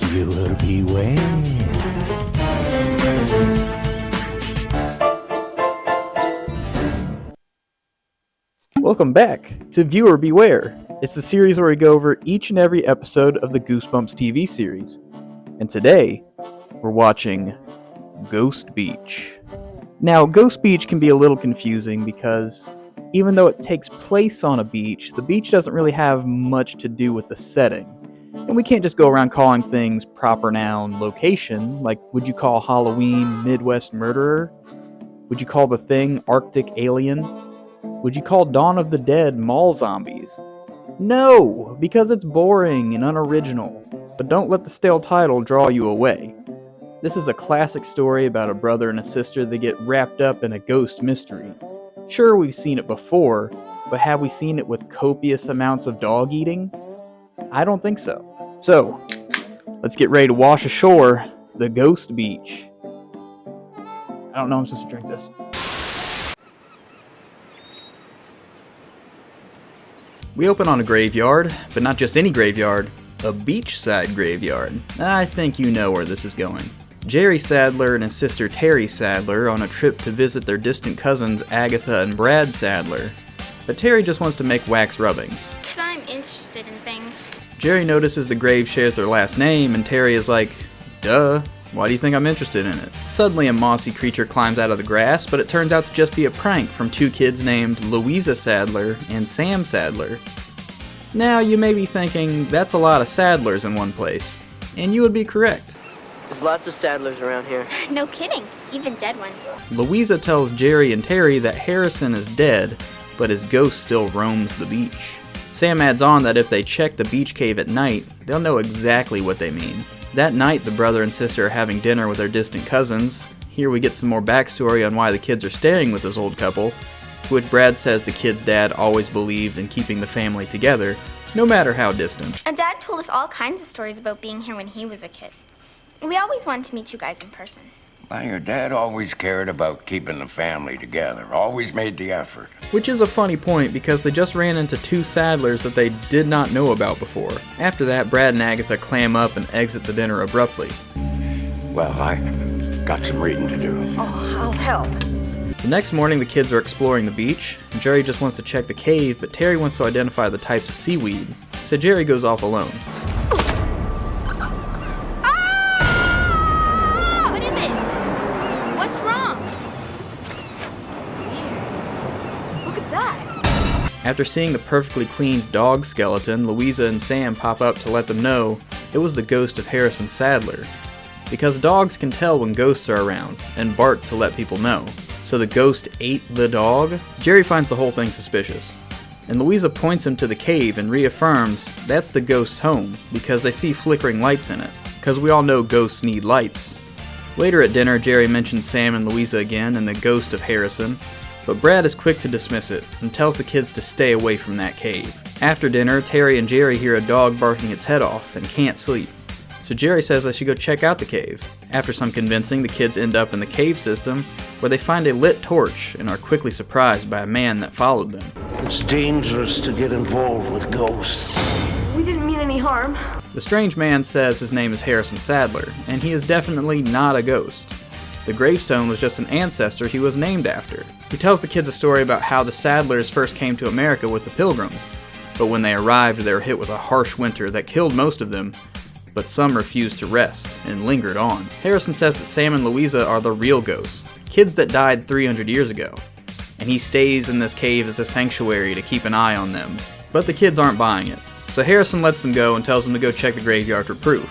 Viewer beware. Welcome back to Viewer Beware. It's the series where we go over each and every episode of the Goosebumps TV series. And today, we're watching Ghost Beach. Now, Ghost Beach can be a little confusing because even though it takes place on a beach, the beach doesn't really have much to do with the setting. And we can't just go around calling things proper noun location, like would you call Halloween Midwest Murderer? Would you call The Thing Arctic Alien? Would you call Dawn of the Dead Mall Zombies? No, because it's boring and unoriginal. But don't let the stale title draw you away. This is a classic story about a brother and a sister that get wrapped up in a ghost mystery. Sure, we've seen it before, but have we seen it with copious amounts of dog eating? I don't think so. So, let's get ready to wash ashore the Ghost Beach. I don't know I'm supposed to drink this. We open on a graveyard, but not just any graveyard, a beachside graveyard. I think you know where this is going. Jerry Sadler and his sister Terry Sadler on a trip to visit their distant cousins Agatha and Brad Sadler. But Terry just wants to make wax rubbings. 'Cause I'm interested in things. Jerry notices the grave shares their last name, and Terry is like, duh, why do you think I'm interested in it? Suddenly a mossy creature climbs out of the grass, but it turns out to just be a prank from two kids named Louisa Sadler and Sam Sadler. Now you may be thinking, that's a lot of Sadlers in one place. And you would be correct. There's lots of Sadlers around here. No kidding, even dead ones. Louisa tells Jerry and Terry that Harrison is dead, but his ghost still roams the beach. Sam adds on that if they check the beach cave at night, they'll know exactly what they mean. That night, the brother and sister are having dinner with their distant cousins. Here we get some more backstory on why the kids are staying with this old couple, to which Brad says the kid's dad always believed in keeping the family together, no matter how distant. And Dad told us all kinds of stories about being here when he was a kid. We always wanted to meet you guys in person. Well, your dad always cared about keeping the family together, always made the effort. Which is a funny point because they just ran into two Sadlers that they did not know about before. After that, Brad and Agatha clam up and exit the dinner abruptly. Well, I got some reading to do. Oh, I'll help. The next morning, the kids are exploring the beach. Jerry just wants to check the cave, but Terry wants to identify the types of seaweed. So Jerry goes off alone. What is it? What's wrong? Look at that. After seeing the perfectly cleaned dog skeleton, Louisa and Sam pop up to let them know it was the ghost of Harrison Sadler. Because dogs can tell when ghosts are around, and bark to let people know. So the ghost ate the dog? Jerry finds the whole thing suspicious. And Louisa points him to the cave and reaffirms that's the ghost's home, because they see flickering lights in it. Because we all know ghosts need lights. Later at dinner, Jerry mentions Sam and Louisa again and the ghost of Harrison, but Brad is quick to dismiss it and tells the kids to stay away from that cave. After dinner, Terry and Jerry hear a dog barking its head off and can't sleep. So Jerry says they should go check out the cave. After some convincing, the kids end up in the cave system, where they find a lit torch and are quickly surprised by a man that followed them. It's dangerous to get involved with ghosts. We didn't mean any harm. The strange man says his name is Harrison Sadler, and he is definitely not a ghost. The gravestone was just an ancestor he was named after. He tells the kids a story about how the Sadlers first came to America with the Pilgrims, but when they arrived they were hit with a harsh winter that killed most of them, but some refused to rest and lingered on. Harrison says that Sam and Louisa are the real ghosts, kids that died 300 years ago, and he stays in this cave as a sanctuary to keep an eye on them. But the kids aren't buying it, so Harrison lets them go and tells them to go check the graveyard for proof.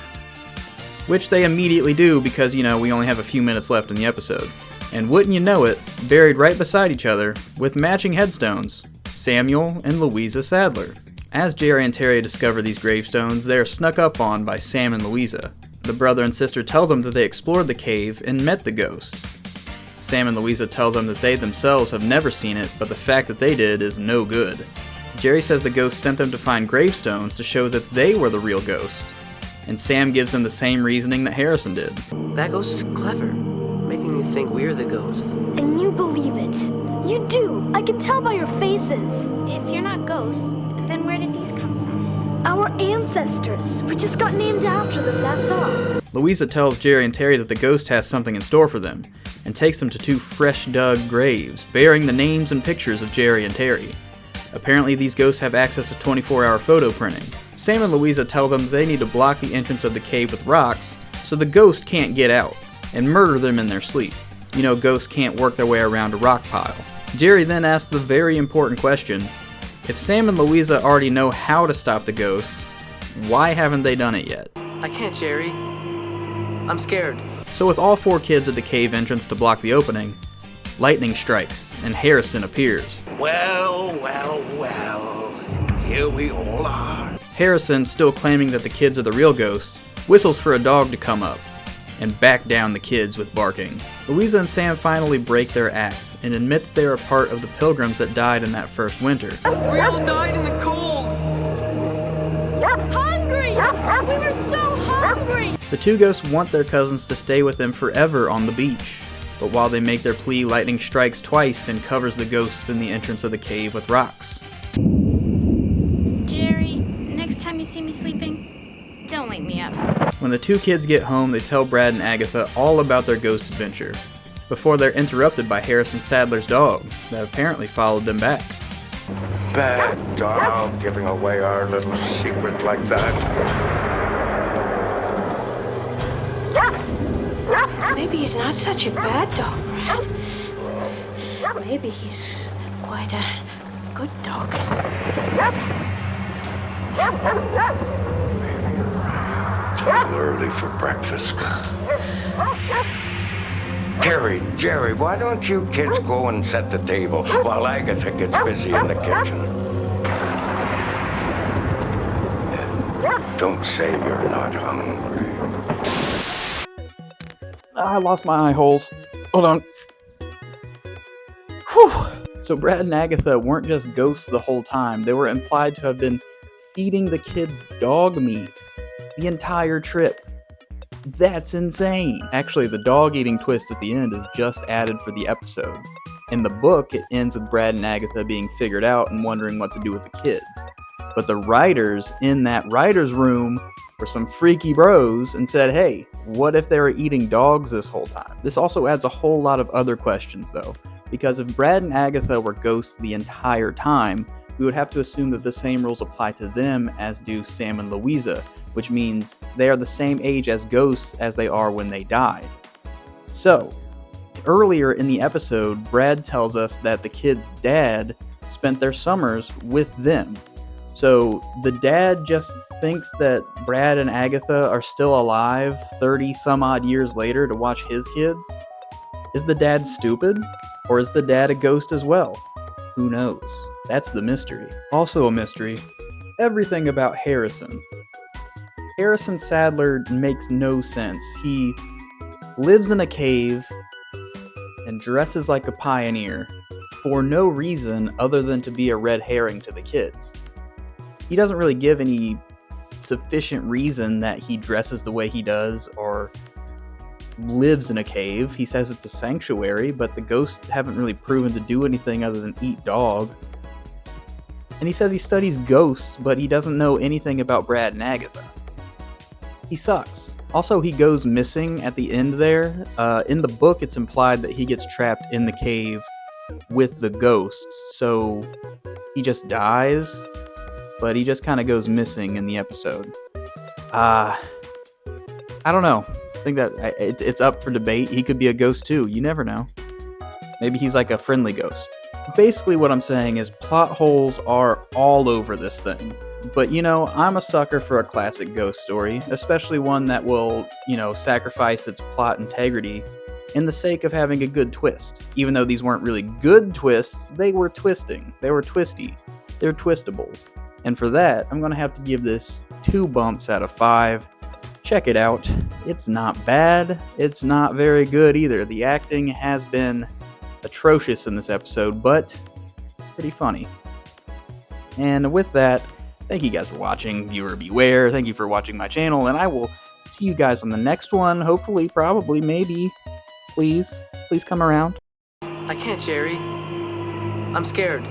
Which they immediately do because, we only have a few minutes left in the episode. And wouldn't you know it, buried right beside each other, with matching headstones, Samuel and Louisa Sadler. As Jerry and Terry discover these gravestones, they are snuck up on by Sam and Louisa. The brother and sister tell them that they explored the cave and met the ghost. Sam and Louisa tell them that they themselves have never seen it, but the fact that they did is no good. Jerry says the ghost sent them to find gravestones to show that they were the real ghost. And Sam gives them the same reasoning that Harrison did. That ghost is clever, making you think we're the ghosts. And you believe it. You do. I can tell by your faces. If you're not ghosts, then where did these come from? Our our ancestors. We just got named after them, that's all. Louisa tells Jerry and Terry that the ghost has something in store for them, and takes them to 2 fresh-dug graves, bearing the names and pictures of Jerry and Terry. Apparently these ghosts have access to 24-hour photo printing. Sam and Louisa tell them they need to block the entrance of the cave with rocks so the ghost can't get out, and murder them in their sleep. You know, ghosts can't work their way around a rock pile. Jerry then asks the very important question: if Sam and Louisa already know how to stop the ghost, why haven't they done it yet? I can't, Jerry. I'm scared. So with all 4 kids at the cave entrance to block the opening, lightning strikes and Harrison appears. Well, here we all are. Harrison, still claiming that the kids are the real ghosts, whistles for a dog to come up and back down the kids with barking. Louisa and Sam finally break their act and admit that they are part of the pilgrims that died in that first winter. We all died in the cold. Hungry! We were so hungry! The 2 ghosts want their cousins to stay with them forever on the beach, but while they make their plea, lightning strikes twice and covers the ghosts in the entrance of the cave with rocks. Jerry, next time you see me sleeping, don't wake me up. When the 2 kids get home, they tell Brad and Agatha all about their ghost adventure, before they're interrupted by Harrison Sadler's dog, that apparently followed them back. Bad dog, giving away our little secret like that. Maybe he's not such a bad dog, Brad. Maybe he's quite a good dog. It's a little early for breakfast. Terry, Jerry, why don't you kids go and set the table while Agatha gets busy in the kitchen? Don't say you're not hungry. I lost my eye holes. Hold on. Whew. So Brad and Agatha weren't just ghosts the whole time. They were implied to have been feeding the kids dog meat the entire trip. That's insane. Actually, the dog-eating twist at the end is just added for the episode. In the book, it ends with Brad and Agatha being figured out and wondering what to do with the kids. But the writers in that writer's room were some freaky bros and said, hey, what if they were eating dogs this whole time? This also adds a whole lot of other questions though, because if Brad and Agatha were ghosts the entire time, we would have to assume that the same rules apply to them as do Sam and Louisa, which means they are the same age as ghosts as they are when they died. So, earlier in the episode, Brad tells us that the kids' dad spent their summers with them. So the dad just thinks that Brad and Agatha are still alive 30 some odd years later to watch his kids? Is the dad stupid? Or is the dad a ghost as well? Who knows? That's the mystery. Also a mystery, everything about Harrison. Harrison Sadler makes no sense. He lives in a cave and dresses like a pioneer for no reason other than to be a red herring to the kids. He doesn't really give any sufficient reason that he dresses the way he does or lives in a cave. He says it's a sanctuary, but the ghosts haven't really proven to do anything other than eat dog. And he says he studies ghosts, but he doesn't know anything about Brad and Agatha. He sucks. Also, he goes missing at the end there. In the book, it's implied that he gets trapped in the cave with the ghosts, so he just dies. But he just kind of goes missing in the episode. I don't know. I think that it's up for debate. He could be a ghost too. You never know. Maybe he's like a friendly ghost. Basically what I'm saying is plot holes are all over this thing. But you know, I'm a sucker for a classic ghost story, especially one that will, sacrifice its plot integrity in the sake of having a good twist. Even though these weren't really good twists, they were twisting. They were twisty. They're twistables. And for that, I'm going to have to give this 2 bumps out of 5. Check it out. It's not bad. It's not very good either. The acting has been atrocious in this episode, but pretty funny. And with that, thank you guys for watching. Viewer beware. Thank you for watching my channel, and I will see you guys on the next one. Hopefully, probably, maybe. Please come around. I can't, Jerry. I'm scared.